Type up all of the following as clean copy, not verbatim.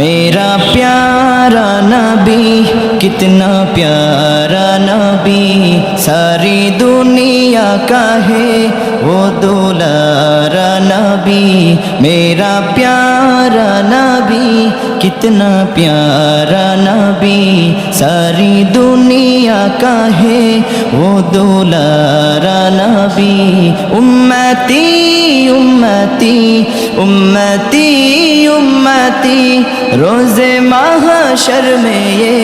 मेरा प्यारा नबी कितना प्यारा नबी, सारी दुनिया का है वो दुलारा नबी। मेरा प्यारा नबी कितना प्यारा नबी, सारी दुनिया का है वो दुलारा नबी। उम्मती उम्मती उम्मती उम्मती, रोज़े महशर में ये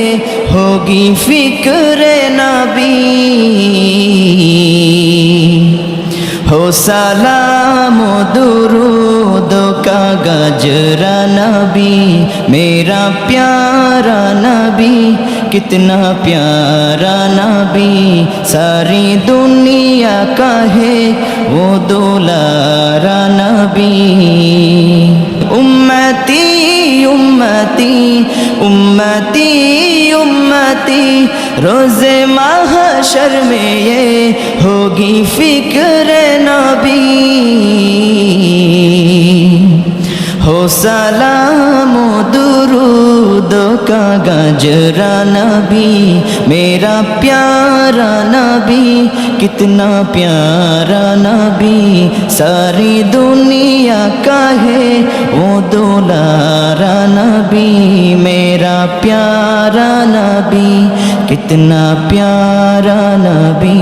होगी फिक्र नबी। हो सलाम दुरूद का गजरा नबी, मेरा प्यारा नबी कितना प्यारा नबी, सारी दुनिया का है वो दुलारा नबी। उम्मती उम्मती उम्मती उम्मती, रोज़े महशर में ये होगी फिक्र नबी। हो सलाम दुरूद का गजरा नबी, मेरा प्यारा नबी कितना प्यारा नबी, सारी दुनिया का है वो दुलारा नबी। मेरा प्यारा नबी कितना प्यारा नबी।